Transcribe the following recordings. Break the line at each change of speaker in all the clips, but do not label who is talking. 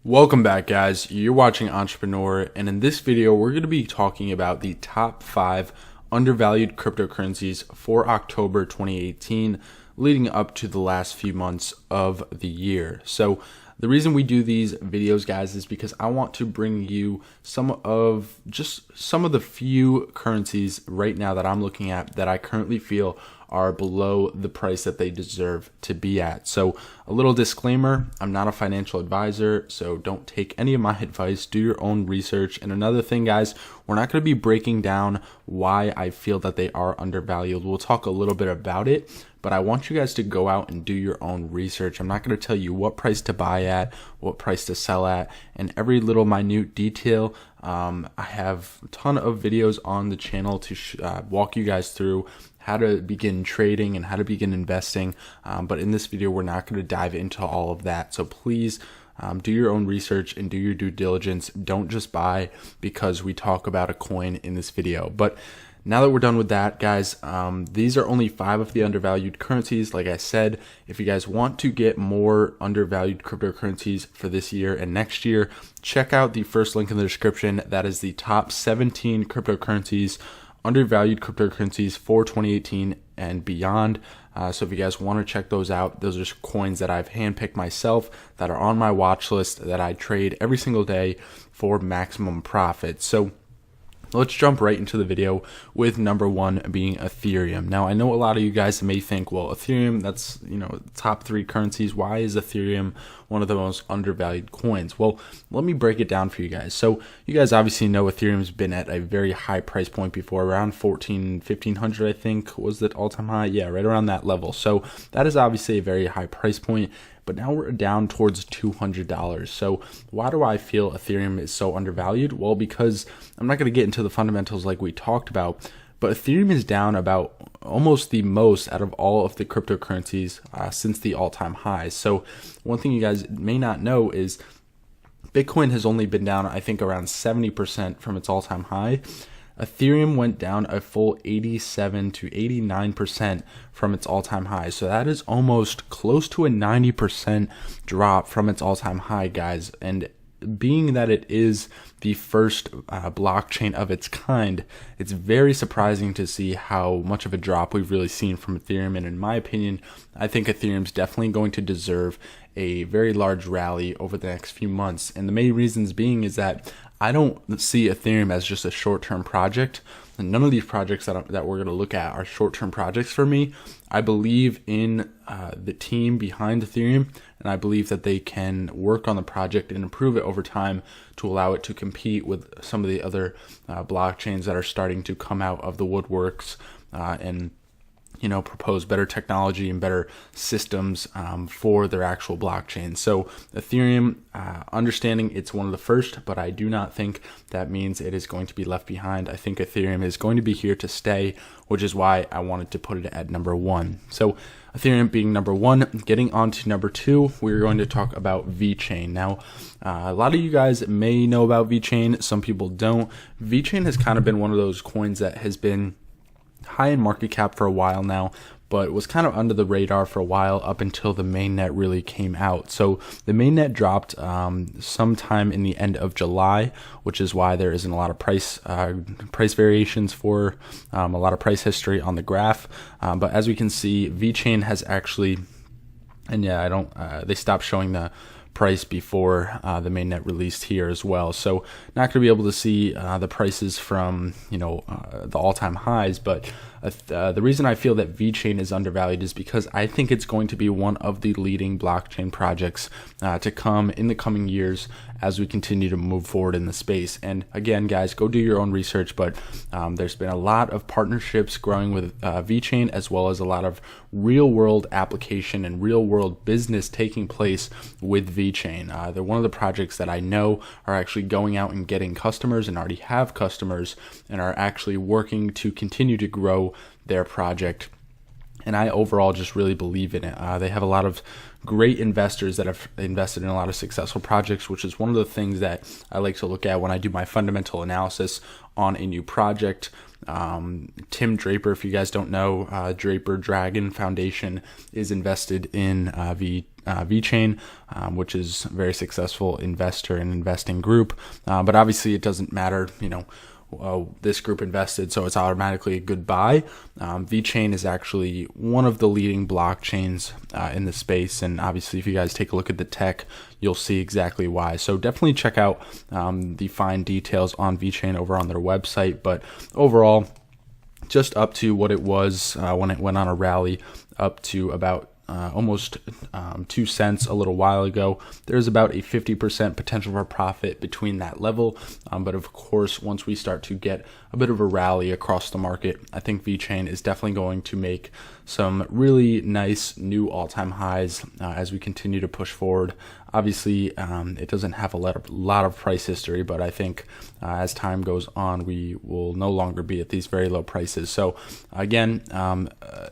Welcome back, guys. You're watching Entrepreneur, and in this video we're going to be talking about the top 5 undervalued cryptocurrencies for October 2018 leading up to the last few months of the year. So the reason we do these videos, guys, is because I want to bring you some of the few currencies right now that I'm looking at that I currently feel are below the price that they deserve to be at. So a little disclaimer, I'm not a financial advisor, so don't take any of my advice, do your own research. And another thing, guys, we're not going to be breaking down why I feel that they are undervalued. We'll talk a little bit about it, but I want you guys to go out and do your own research. I'm not going to tell you what price to buy at, what price to sell at, and every little minute detail. I have a ton of videos on the channel to walk you guys through how to begin trading and how to begin investing. But in this video, we're not going to dive into all of that. So please do your own research and do your due diligence. Don't just buy because we talk about a coin in this video. But now that we're done with that, guys, these are only 5 of the undervalued currencies. Like I said, if you guys want to get more undervalued cryptocurrencies for this year and next year, check out the first link in the description. That is the top 17 cryptocurrencies, undervalued cryptocurrencies for 2018 and beyond. So if you guys want to check those out, those are coins that I've handpicked myself that are on my watch list that I trade every single day for maximum profit. So let's jump right into the video with number 1 being Ethereum. Now, I know a lot of you guys may think, well, Ethereum, that's, top 3 currencies. Why is Ethereum one of the most undervalued coins? Well, let me break it down for you guys. So you guys obviously know Ethereum's been at a very high price point before, around 1500, I think was the all-time high. Yeah, right around that level. So that is obviously a very high price point. But now we're down towards $200. So why do I feel Ethereum is so undervalued? Well, because I'm not going to get into the fundamentals like we talked about, but Ethereum is down about almost the most out of all of the cryptocurrencies since the all-time highs. So one thing you guys may not know is Bitcoin has only been down, I think, around 70% from its all-time high. Ethereum went down a full 87 to 89% from its all-time high. So that is almost close to a 90% drop from its all-time high, guys. And being that it is the first blockchain of its kind, it's very surprising to see how much of a drop we've really seen from Ethereum. And in my opinion, I think Ethereum's definitely going to deserve a very large rally over the next few months. And the main reasons being is that I don't see Ethereum as just a short-term project. And none of these projects that we're going to look at are short-term projects for me. I believe in the team behind Ethereum, and I believe that they can work on the project and improve it over time to allow it to compete with some of the other blockchains that are starting to come out of the woodworks and propose better technology and better systems for their actual blockchain. So Ethereum, understanding it's one of the first, but I do not think that means it is going to be left behind. I think Ethereum is going to be here to stay, which is why I wanted to put it at number 1. So Ethereum being number 1, getting on to number 2, we're going to talk about Vechain. Now, a lot of you guys may know about Vechain. Some people don't. Vechain has kind of been one of those coins that has been high in market cap for a while now, but was kind of under the radar for a while up until the mainnet really came out. So the mainnet dropped sometime in the end of July, which is why there isn't a lot of price variations for a lot of price history on the graph. But as we can see, Vechain has actually, and yeah, they stopped showing the price before the mainnet released here as well, so not going to be able to see the prices from the all-time highs. But the reason I feel that Vechain is undervalued is because I think it's going to be one of the leading blockchain projects to come in the coming years as we continue to move forward in the space. And again, guys, go do your own research, but there's been a lot of partnerships growing with Vechain, as well as a lot of real-world application and real-world business taking place with Vechain. They're one of the projects that I know are actually going out and getting customers and already have customers and are actually working to continue to grow their project. And I overall just really believe in it. They have a lot of great investors that have invested in a lot of successful projects, which is one of the things that I like to look at when I do my fundamental analysis on a new project. Tim Draper, if you guys don't know, Draper Dragon Foundation is invested in Vechain, which is a very successful investor and investing group. But obviously it doesn't matter, this group invested, so it's automatically a good buy. Vechain is actually one of the leading blockchains in the space, and obviously if you guys take a look at the tech, you'll see exactly why. So definitely check out the fine details on Vechain over on their website. But overall, just up to what it was when it went on a rally up to about almost 2 cents a little while ago. There's about a 50% potential for profit between that level. But of course, once we start to get a bit of a rally across the market, I think Vechain is definitely going to make some really nice new all-time highs as we continue to push forward. Obviously, it doesn't have a lot of price history, but I think as time goes on, we will no longer be at these very low prices. So again,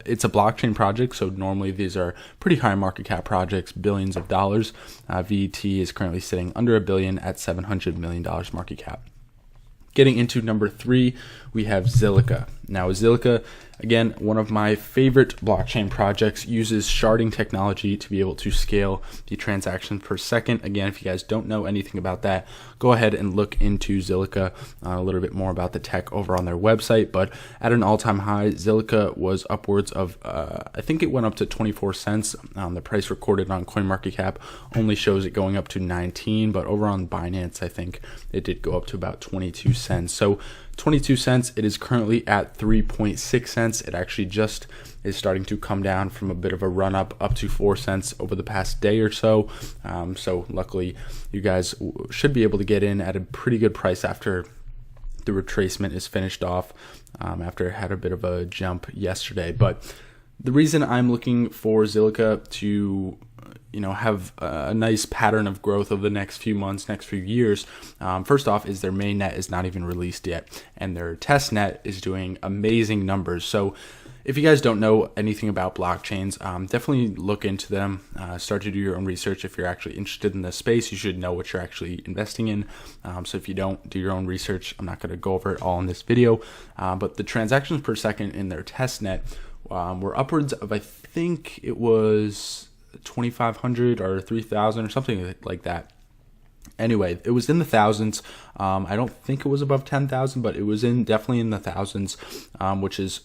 it's a blockchain project, so normally these are pretty high market cap projects, billions of dollars. VET is currently sitting under $1 billion at $700 million market cap. Getting into number 3, we have Zilliqa. Now, Zilliqa, again, one of my favorite blockchain projects, uses sharding technology to be able to scale the transactions per second. Again, if you guys don't know anything about that, go ahead and look into Zilliqa, a little bit more about the tech over on their website. But at an all-time high, Zilliqa was upwards of, I think it went up to 24 cents. The price recorded on CoinMarketCap only shows it going up to 19, but over on Binance, I think it did go up to about 22 cents. So 22 cents, it is currently at 3.6 cents. It actually just is starting to come down from a bit of a run up to 4 cents over the past day or so. So luckily you guys should be able to get in at a pretty good price after the retracement is finished off, after it had a bit of a jump yesterday. But the reason I'm looking for Zilliqa to have a nice pattern of growth over the next few months, next few years. First off is their main net is not even released yet, and their test net is doing amazing numbers. So if you guys don't know anything about blockchains, definitely look into them, start to do your own research. If you're actually interested in this space, you should know what you're actually investing in. So if you don't do your own research, I'm not going to go over it all in this video, but the transactions per second in their test net were upwards of, I think it was 2,500 or 3,000 or something like that. Anyway, it was in the thousands. I don't think it was above 10,000, but it was definitely in the thousands, which is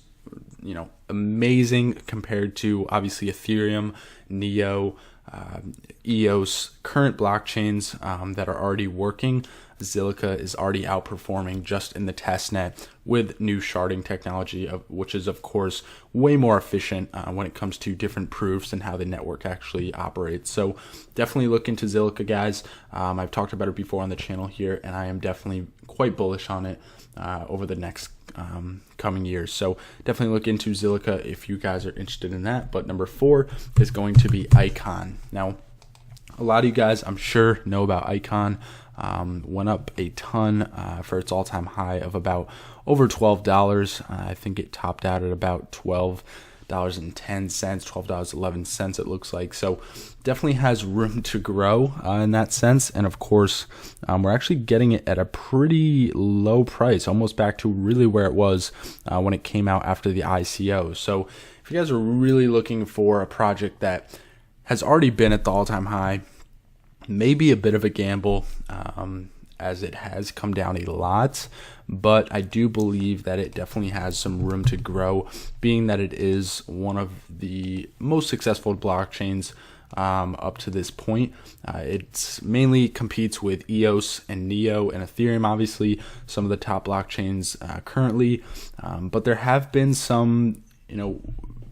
amazing compared to obviously Ethereum, Neo, EOS, current blockchains that are already working. Zilliqa is already outperforming just in the test net with new sharding technology, which is of course way more efficient when it comes to different proofs and how the network actually operates. So definitely look into Zilliqa, guys. I've talked about it before on the channel here, and I am definitely quite bullish on it over the next coming years. So definitely look into Zilliqa if you guys are interested in that. But number 4 is going to be Icon. Now, a lot of you guys, I'm sure, know about Icon. Went up a ton for its all-time high of about over $12. I think it topped out at about $12.10, $12.11 it looks like. So definitely has room to grow in that sense. And of course, we're actually getting it at a pretty low price, almost back to really where it was when it came out after the ICO. So if you guys are really looking for a project that has already been at the all-time high, maybe a bit of a gamble, as it has come down a lot, but I do believe that it definitely has some room to grow, being that it is one of the most successful blockchains up to this point. It mainly competes with EOS and Neo and Ethereum, obviously some of the top blockchains currently, but there have been some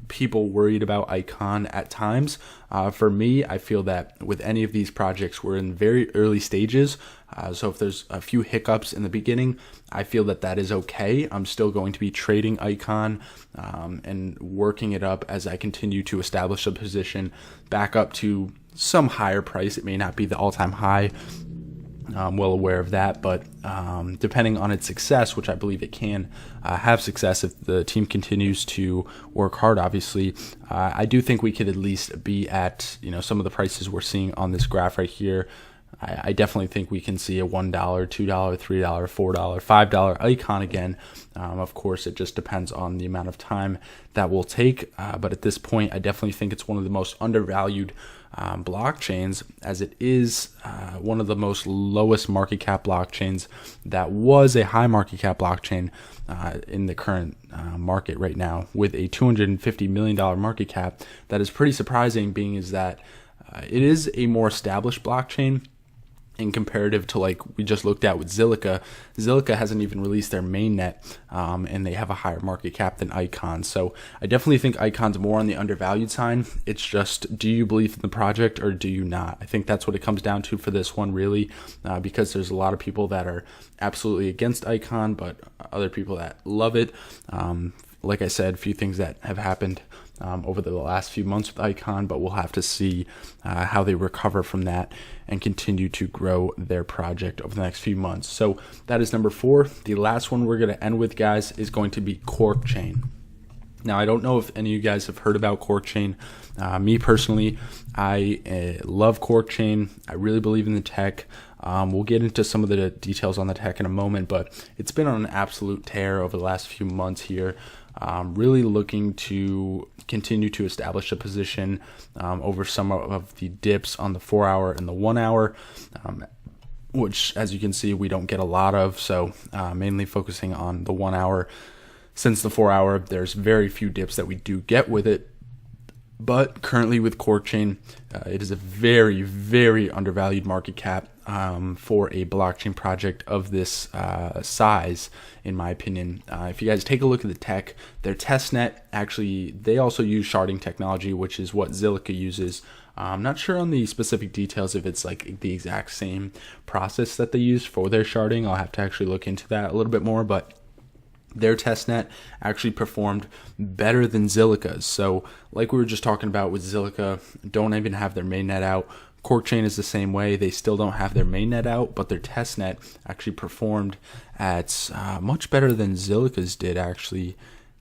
people worried about Icon at times. For me, I feel that with any of these projects, we're in very early stages. So if there's a few hiccups in the beginning, I feel that that is okay. I'm still going to be trading Icon and working it up as I continue to establish a position back up to some higher price. It may not be the all-time high. I'm well aware of that, but depending on its success, which I believe it can have success if the team continues to work hard, obviously, I do think we could at least be at some of the prices we're seeing on this graph right here. I definitely think we can see a $1, $2, $3, $4, $5 icon again. Of course, it just depends on the amount of time that will take. But at this point, I definitely think it's one of the most undervalued blockchains, as it is one of the most lowest market cap blockchains that was a high market cap blockchain in the current market right now, with a $250 million market cap. That is pretty surprising, being is that it is a more established blockchain in comparative to, like we just looked at with Zilliqa. Zilliqa hasn't even released their mainnet, and they have a higher market cap than Icon. So I definitely think Icon's more on the undervalued side. It's just, do you believe in the project or do you not? I think that's what it comes down to for this one, really, because there's a lot of people that are absolutely against Icon, but other people that love it. Like I said, a few things that have happened over the last few months with Icon, but we'll have to see how they recover from that and continue to grow their project over the next few months. So that is number 4. The last one we're going to end with, guys, is going to be Vechain. Now, I don't know if any of you guys have heard about Vechain. Me personally, I love Vechain. I really believe in the tech. We'll get into some of the details on the tech in a moment, but it's been on an absolute tear over the last few months here. Really looking to continue to establish a position over some of the dips on the 4-hour and the 1 hour, which, as you can see, we don't get a lot of. So mainly focusing on the 1 hour. Since the 4-hour, there's very few dips that we do get with it. But currently with Vechain, it is a very, very undervalued market cap for a blockchain project of this size, in my opinion. If you guys take a look at the tech, their testnet, actually, they also use sharding technology, which is what Zilliqa uses. I'm not sure on the specific details if it's like the exact same process that they use for their sharding. I'll have to actually look into that a little bit more, but their testnet actually performed better than Zilliqa's. So like we were just talking about with Zilliqa, don't even have their mainnet out. Vechain is the same way. They still don't have their mainnet out, but their testnet actually performed at much better than Zilliqa's did, actually,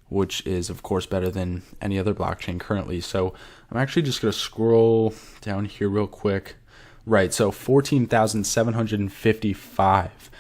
which is, of course, better than any other blockchain currently. So I'm actually just going to scroll down here real quick. Right, so 14,755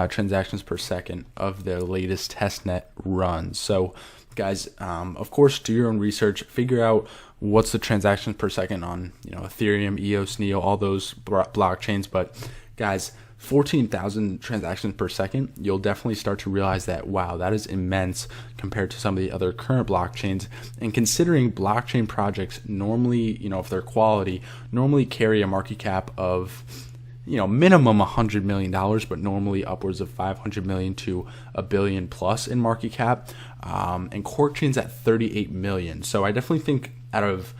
transactions per second of their latest testnet run. So, guys, of course, do your own research. Figure out what's the transactions per second on, Ethereum, EOS, Neo, all those blockchains. But, guys, 14,000 transactions per second, you'll definitely start to realize that, wow, that is immense compared to some of the other current blockchains. And considering blockchain projects normally, if they're quality, normally carry a market cap of, minimum $100 million, but normally upwards of 500 million to $1 billion plus in market cap. And Vechain's at 38 million. So I definitely think out of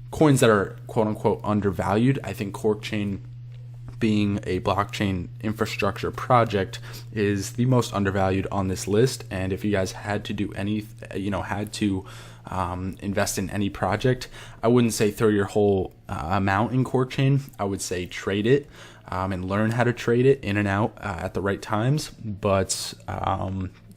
coins that are quote unquote undervalued, I think Vechain, being a blockchain infrastructure project, is the most undervalued on this list. And if you guys had to do invest in any project, I wouldn't say throw your whole amount in Vechain. I would say trade it and learn how to trade it in and out at the right times. But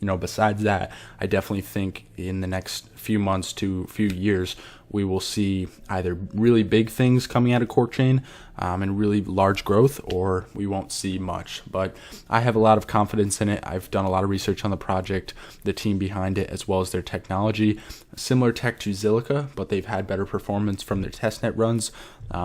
besides that, I definitely think in the next few months to few years, we will see either really big things coming out of Vechain and really large growth, or we won't see much. But I have a lot of confidence in it. I've done a lot of research on the project, the team behind it, as well as their technology. Similar tech to Zilliqa, but they've had better performance from their testnet runs.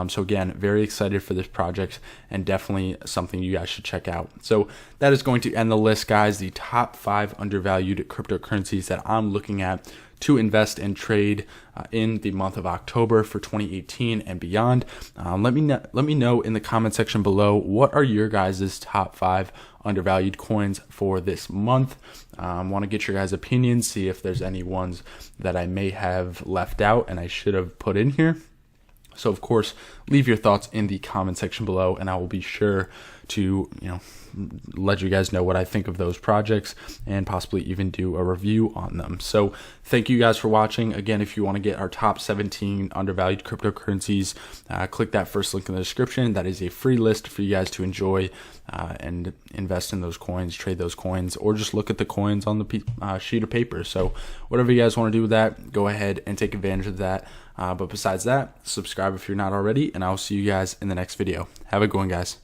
So again, very excited for this project and definitely something you guys should check out. So that is going to end the list, guys. The top 5 undervalued cryptocurrencies that I'm looking at to invest and trade in the month of October for 2018 and beyond. Let me know in the comment section below, what are your guys' top 5 undervalued coins for this month. Want to get your guys' opinions, see if there's any ones that I may have left out and I should have put in here. So of course, leave your thoughts in the comment section below, and I will be sure to, let you guys know what I think of those projects and possibly even do a review on them. So thank you guys for watching. Again, if you want to get our top 17 undervalued cryptocurrencies, click that first link in the description. That is a free list for you guys to enjoy and invest in those coins, trade those coins, or just look at the coins on the sheet of paper. So whatever you guys want to do with that, go ahead and take advantage of that. But besides that, subscribe if you're not already, and I'll see you guys in the next video. Have a good one, guys.